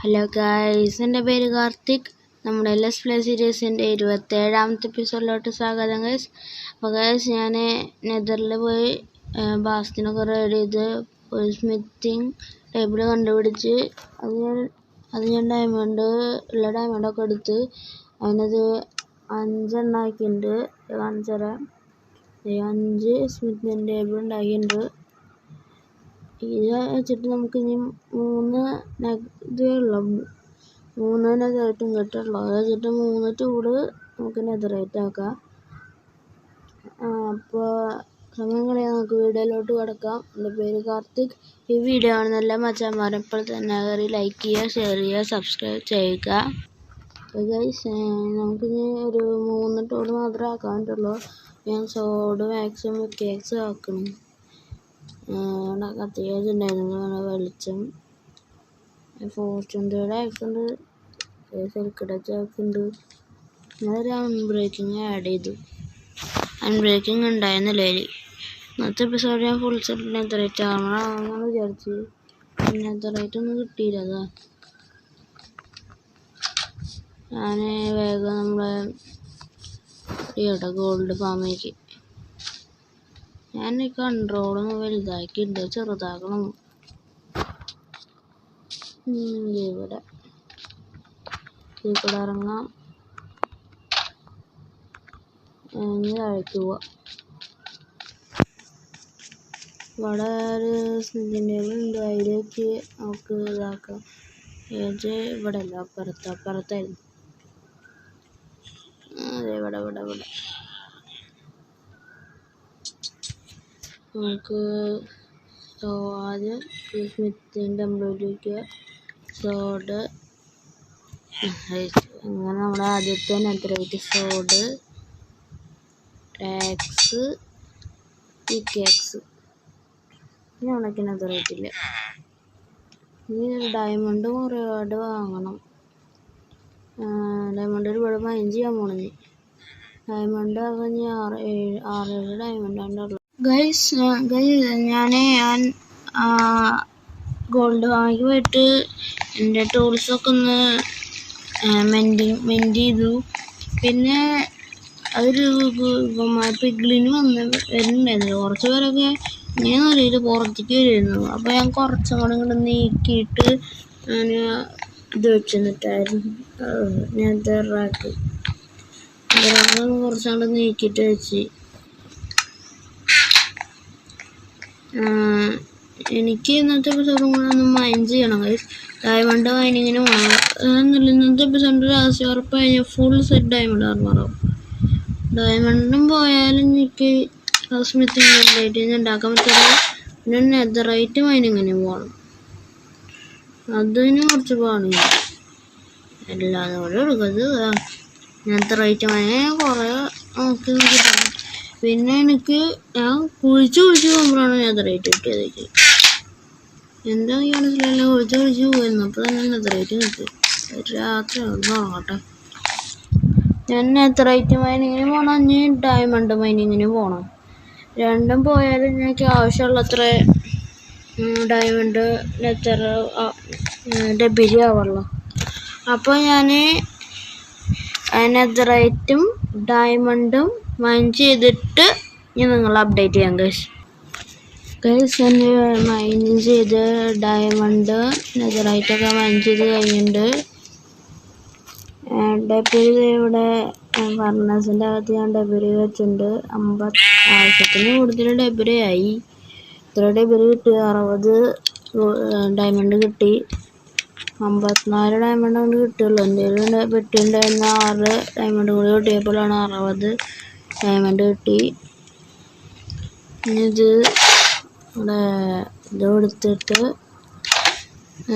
Hello guys, എൻ്റെ പേര് കാർത്തിക്. നമ്മുടെ ലെറ്റ്സ് പ്ലേ സീരീസിൻ്റെ 27ാമത്തെ എപ്പിസോഡിലോട്ട് സ്വാഗതം ഗൈസ്. അപ്പോൾ ഗൈസ്, ഞാൻ നെതറിൽ പോയി ബാസ്റ്റിനൊക്കെ റെഡി ചെയ്ത് ഒരു സ്മിത്തിങ് ടേബിൾ കണ്ടുപിടിച്ച് അത് ഞാൻ ഡയമണ്ടൊക്കെ എടുത്ത് അതിനത് 5 ഉണ്ടാക്കിയിട്ടുണ്ട്. കാണിച്ചു തരാം. 5 സ്മിത്തിങ് ടേബിൾ ഉണ്ടാക്കിയിട്ടുണ്ട്. ഇത് വെച്ചിട്ട് നമുക്ക് ഇനി 3 നെതറായിട്ടും കിട്ടുള്ളൂ. അത് വെച്ചിട്ട് 3 ടൂള് നമുക്ക് നെതറായിട്ട് ആക്കാം. അപ്പോൾ സമയം കളയാൻ നമുക്ക് വീഡിയോയിലോട്ട് കിടക്കാം. എൻ്റെ പേര് കാർത്തിക്. ഈ വീഡിയോ കാണുന്ന എല്ലാ മച്ചാന്മാരും ഇപ്പോൾ തന്നെ കയറി ലൈക്ക് ചെയ്യുക, ഷെയർ ചെയ്യുക, സബ്സ്ക്രൈബ് ചെയ്യുക. അപ്പോൾ ഗൈസ്, നമുക്കിനി ഒരു 3 ടൂള് മാത്രമേ ആക്കാൻ പറ്റുള്ളൂ. ഞാൻ സോഡ് മാക്സും കേക്സും ആക്കണം. കത്തിയായിട്ടുണ്ടായിരുന്നു വെളിച്ചം. ഫോർച്യൂണർ ആക്കുന്നുണ്ട്, സെൽക്കിടച്ച് ആക്കുന്നുണ്ട്. ഞാനൊരു അൺബ്രേക്കിങ് ആഡ് ചെയ്തു. അൺബ്രേക്കിങ് ഉണ്ടായിരുന്നില്ല. ഇന്നത്തെ എപ്പിസോഡ് ഞാൻ ഫുൾ സെറ്റ് നെതറൈറ്റ് ആകണമെന്ന് വിചാരിച്ച് നെതറൈറ്റൊന്നും കിട്ടിയില്ല. അതാ ഞാൻ വേഗം നമ്മളെ ഗോൾഡ് ഫാമിലേക്ക് ഞാൻ കൺട്രോളൊന്ന് വലുതാക്കിയിട്ടുണ്ട്, ചെറുതാക്കണം. ഇവിടെ ഇറങ്ങാം. താഴേക്ക് പോവാം. ഇവിടെ ഒരു സ്മിത്തിങ് ടേബിൾ ഉണ്ട്, അതിലേക്ക് നമുക്ക് ഇതാക്കാം. ഇവിടെ അല്ല, അപ്പുറത്തായിരുന്നു. അതെ, ഇവിടെ നമുക്ക് ആദ്യം സ്മിത്തിങ് ടെമ്പിളിലേക്ക് സോഡ് അങ്ങനെ നമ്മുടെ ആദ്യത്തെ നെതറൈറ്റ് സോഡ്, ടാക്സ്, പിക്കാക്സ്. ഇനി അവിടേക്ക് നെതറൈറ്റില്ല. ഇനി ഡയമണ്ട് ഒരുപാട് വാങ്ങണം. ഡയമണ്ട് ഒരുപാട് മൈൻ ചെയ്യാൻ പോണത്. ഡയമണ്ട് ആകാൻ 6-7 ഡയമണ്ടാണ് ഉള്ളത്. ഗൈസ്, ഞാൻ ഗോൾഡ് വാങ്ങി പോയിട്ട് എൻ്റെ ടൂൾസൊക്കെ ഒന്ന് മെൻഡ് ചെയ്തു. പിന്നെ അതൊരു പിഗ്ലിന് വരുന്നുണ്ടായിരുന്നു. കുറച്ച് പേരൊക്കെ ഇങ്ങനെ അറിയില്ല പുറത്തേക്ക് വരുമായിരുന്നു. അപ്പോൾ ഞാൻ കുറച്ചും കൂടെ ഇങ്ങോട്ട് നീക്കിയിട്ട് ഞാൻ ഇത് വെച്ചിട്ടായിരുന്നു നെതറാക്ക് കുറച്ചുകൂടെ നീക്കിയിട്ട് വെച്ച്. എനിക്ക് ഇന്നത്തെ എപ്പിസോഡും കൂടെ ഒന്ന് മൈൻ ചെയ്യണം. ഡയമണ്ട് മൈനിങ്ങിന് പോകണം. ഇന്നത്തെ എപ്പിസോഡ് ലാസ്റ്റ് ഉറപ്പ് കഴിഞ്ഞാൽ ഫുൾ സെറ്റ് ഡയമണ്ട് ആർമറാവും. ഡയമണ്ടും പോയാലും എനിക്ക് സ്മിത്തിങ് ടെമ്പിളായിട്ട് ഉണ്ടാക്കാൻ പറ്റില്ല. പിന്നെ നെതറൈറ്റ് മൈനിങ്ങിന് പോകണം. അതിന് കുറച്ച് പാടില്ല. എല്ലാതും കൂടെ എടുക്കുന്നത് നെതറൈറ്റ് മൈനിങ് കുറേ നോക്കി കിട്ടണം. പിന്നെ ഞാൻ കുഴിച്ച് പോകുമ്പോഴാണ് നെതറൈറ്റ് കിട്ടിയത്. എന്താ മനസ്സിലല്ല, കുഴിച്ച് പോയിരുന്നു. അപ്പോൾ തന്നെ നെതറൈറ്റ് കിട്ടി. രാത്രി നോക്കട്ടെ. ഞാൻ നെതറൈറ്റ് മൈനിങ്ങിന് പോകണം, ഇനി ഡയമണ്ട് മൈനിങ്ങിന് പോകണം. രണ്ടും പോയാലും എനിക്ക് ആവശ്യമുള്ളത്ര ഡയമണ്ട് ഡെബിലി ആവുള്ളൂ. അപ്പോൾ ഞാൻ നെതറൈറ്റും ഡയമണ്ടും മൈൻ ചെയ്തിട്ട് ഞാൻ നിങ്ങളെ അപ്ഡേറ്റ് ചെയ്യാം ഗൈസ്. എൻ്റെ മൈൻ ചെയ്ത് ഡയമണ്ട് നെതറൈറ്റൊക്കെ മൈൻ ചെയ്ത് കഴിഞ്ഞിട്ടുണ്ട്. ഡെബിലി ഇവിടെ ഫർണസിൻ്റെ അകത്ത് ഞാൻ ഡെബിലി വെച്ചിട്ടുണ്ട്. 50 ആവശ്യത്തിന് കൂടുതൽ ഡെബിലി ആയി. ഇത്ര ഡെബിലി കിട്ടി. 60 ഡയമണ്ട് കിട്ടി. 54 ഡയമണ്ട് കൊണ്ട് കിട്ടുള്ളൂ. എന്തെങ്കിലും പെട്ടിണ്ടായിരുന്ന 6 ഡയമണ്ട് കൂടി കിട്ടിയപ്പോഴാണ് 60 ഡയമണ്ട് കിട്ടി. ഇനി ഇത് കൊടുത്തിട്ട്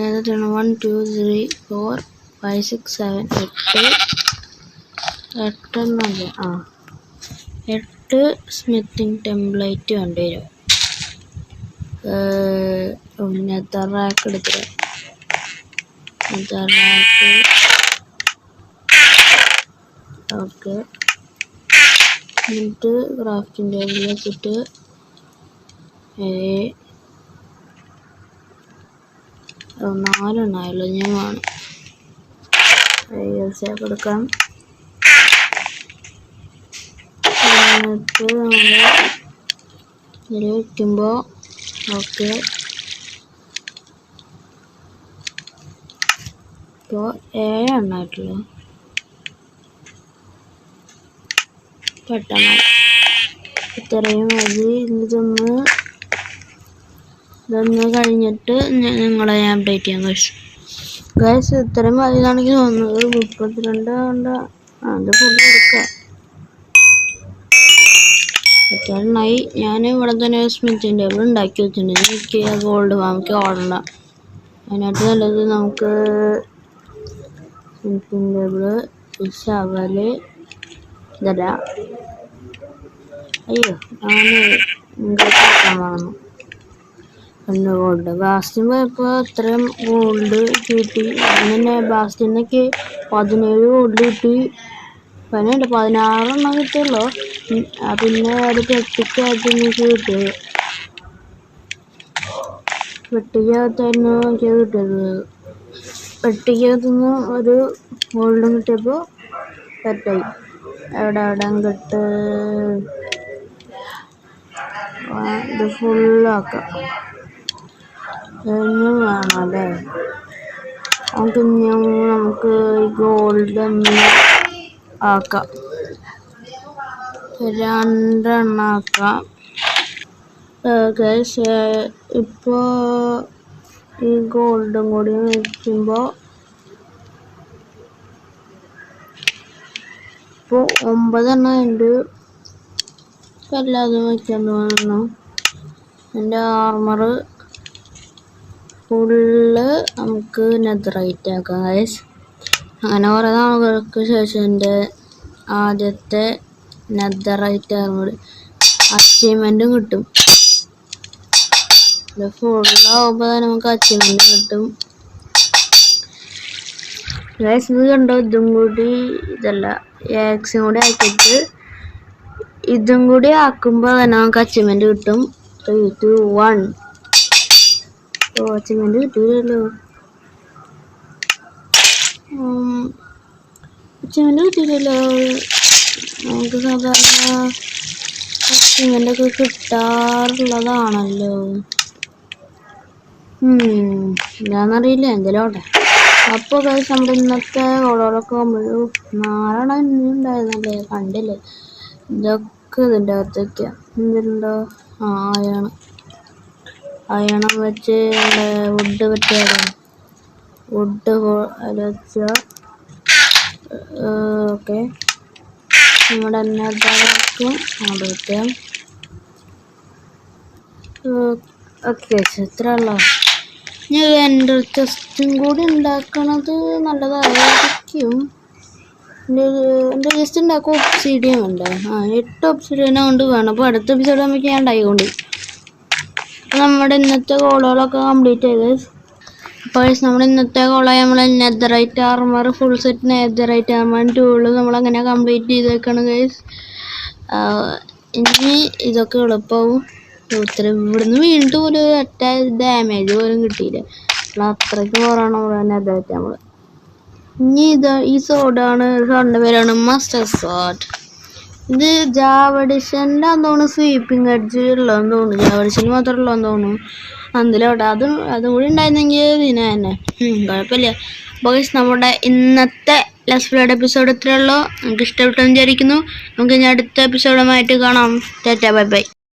1 2 3 4 5 6 7 8 സ്മിത്തിങ് ടെംപ്ലേറ്റ് വേണ്ടി വരും. നെതറാക്ക് എടുത്തിട്ട് ഓക്കെ. എന്നിട്ട് ക്രാഫ്റ്റിംഗ് ടേബിൾ വെച്ചിട്ട് 4 എണ്ണമായുള്ളൂ. ഞാൻ വേണം ഡീറ്റെയിൽസ് കൊടുക്കാം. എന്നിട്ട് നമ്മൾ ഇതിൽ വയ്ക്കുമ്പോൾ ഓക്കെ. ഇപ്പോൾ 7 എണ്ണായിട്ടുള്ളൂ. പെട്ടെന്ന് ഇത്രയും മതി. ഇതൊന്ന് കഴിഞ്ഞിട്ട് നിങ്ങളെ ഞാൻ അപ്ഡേറ്റ് ചെയ്യാൻ ഗൈസ്. ഇത്രയും മതി എന്നാണ് എനിക്ക് തോന്നുന്നത്. 32 കൊണ്ട് അത് ഫുൾ എടുക്കാം. എണ്ണായി. ഞാൻ ഇവിടെ തന്നെ സ്മിത്തിങ് ടേബിൾ ഉണ്ടാക്കി വെച്ചിട്ടുണ്ട്. എനിക്ക് ഗോൾഡ് ഫാമിക്ക് ഓടണ്ട. അതിനായിട്ട് നല്ലത് നമുക്ക് സ്മിത്തിങ് ടേബിള്, ഷവല് തരാം. അയ്യോ ഞാൻ പിന്നെ ഗോൾഡ് ബാസ്റ്റിൻ പോയപ്പോൾ അത്രയും ഗോൾഡ് കിട്ടി. അങ്ങനെ ബാസ്റ്റിനൊക്കെ 17 ഗോൾഡ് കിട്ടി. 16 കിട്ടിയല്ലോ. പിന്നെ അത് പെട്ടിക്കകത്ത് എനിക്ക് കിട്ടിയത്. പെട്ടിക്കകത്തായിരുന്നു എനിക്ക് കിട്ടിയത്. പെട്ടിക്കകത്തുനിന്ന് ഒരു ഗോൾഡും കിട്ടിയപ്പോൾ സെറ്റായി. എവിടെ കിട്ട് ഇത് ഫുള്ളാക്കാം. ഇനിയും വേണമല്ലേ? നമുക്ക് ഗോൾഡ് ആക്കാം. 2 എണ്ണം ആക്കാം. ഇപ്പോൾ ഈ ഗോൾഡും കൂടി വയ്ക്കുമ്പോൾ ഇപ്പോൾ 9 എണ്ണം ഉണ്ട്. എല്ലാതും വയ്ക്കാൻ തോന്നുന്നു. എൻ്റെ ആർമർ ഫുള്ള് നമുക്ക് നെതറൈറ്റ് ആക്കാം ഗൈസ്. അങ്ങനെ കുറേ നാളുകൾക്ക് ശേഷം എൻ്റെ ആദ്യത്തെ നെതറൈറ്റ് ആർമർ അച്ചീവ്മെൻറ്റും കിട്ടും. ഇത് ഫുള്ളാവുമ്പോൾ തന്നെ നമുക്ക് അച്ചീവ്മെൻറ്റ് കിട്ടും ഗൈസ്. ഇത് കണ്ടോ? ഇതും കൂടി ഇതല്ല എക്സും കൂടി ആക്കിയിട്ട് ഇതും കൂടി ആക്കുമ്പോൾ തന്നെ നമുക്ക് അച്ചീവ്മെൻറ്റ് കിട്ടും. 3, 2, 1 അച്ചീവ്മെൻറ്റ് കിട്ടില്ലല്ലോ. അച്ചീവ്മെൻറ്റ് കിട്ടില്ലല്ലോ. നമുക്ക് സാധാരണ അച്ചീവ്മെൻ്റൊക്കെ കിട്ടാറുള്ളതാണല്ലോ. എന്താണെന്നറിയില്ല. എന്തെങ്കിലും ആവട്ടെ. അപ്പോൾ ഗൈസ് നമ്മുടെ ഇന്നത്തെ ഓളോളൊക്കെ 4 എണ്ണം ഉണ്ടായിരുന്നല്ലേ? കണ്ടില്ലേ? ഇതൊക്കെ ഇതിൻ്റെ അകത്തേക്ക് എന്തിനുണ്ടോ? അയണം വെച്ച് വുഡ് പറ്റിയാണ്. വുഡ് അതിൽ വെച്ചാൽ ഓക്കെ. നമ്മുടെ നെതറൊക്കെ അവിടെ വയ്ക്കാം. ഓക്കെ ഇത്ര ഉള്ളൂ. ഞാൻ എൻ്റെ ചെസ്റ്റും കൂടി ഉണ്ടാക്കണത് നല്ലതായിരിക്കും. എൻ്റെ ജസ്റ്റ് ഉണ്ടാക്കുക ഒബ്സിഡിയൻ ഉണ്ട്. 8 ഒബ്സിഡിയനെ കൊണ്ട് വേണം. അപ്പോൾ അടുത്ത എപ്പിസോഡ് നമുക്ക് ഞാൻ ഉണ്ടായിക്കൊണ്ട് നമ്മുടെ ഇന്നത്തെ ഗോളുകളൊക്കെ കംപ്ലീറ്റ് ചെയ്ത്. അപ്പോൾ നമ്മുടെ ഇന്നത്തെ ഗോളായി നമ്മൾ netherite armour full set netherite armour tool നമ്മളങ്ങനെ കംപ്ലീറ്റ് ചെയ്തേക്കാണ് ഗൈസ്. ഇനി ഇതൊക്കെ എളുപ്പമാവും. ഇവിടുന്ന് വീണിട്ട് പോലും ഒറ്റ ഡാമേജ് പോലും കിട്ടിയില്ല. അത്രയ്ക്ക് കുറവാണ് നമ്മുടെ നെതറൈറ്റ് നമ്മൾ. ഇനി ഈ സോഡാണ്. സോഡിൻ്റെ പേരാണ് മസ്റ്റർ സോഡ്. ഇത് ജാവഡിഷൻ്റെ തോന്നുന്നു. സ്വീപ്പിംഗ് എഡ്ജ് ഉള്ളതെന്ന് തോന്നുന്നു. ജാവഡിഷൻ മാത്രമേ ഉള്ളതെന്ന് തോന്നുന്നു. അതിലോട്ടെ അതും കൂടി ഉണ്ടായിരുന്നെങ്കിൽ ഇതിനെ തന്നെ കുഴപ്പമില്ല. അപ്പോൾ നമ്മുടെ ഇന്നത്തെ ലെറ്റ്സ് പ്ലേയുടെ എപ്പിസോഡ് ഇത്രയേ ഉള്ളൂ. നമുക്ക് ഇഷ്ടപ്പെട്ടെന്ന് വിചാരിക്കുന്നു. നമുക്ക് ഇനി അടുത്ത എപ്പിസോഡുമായിട്ട് കാണാം. Tata bye bye.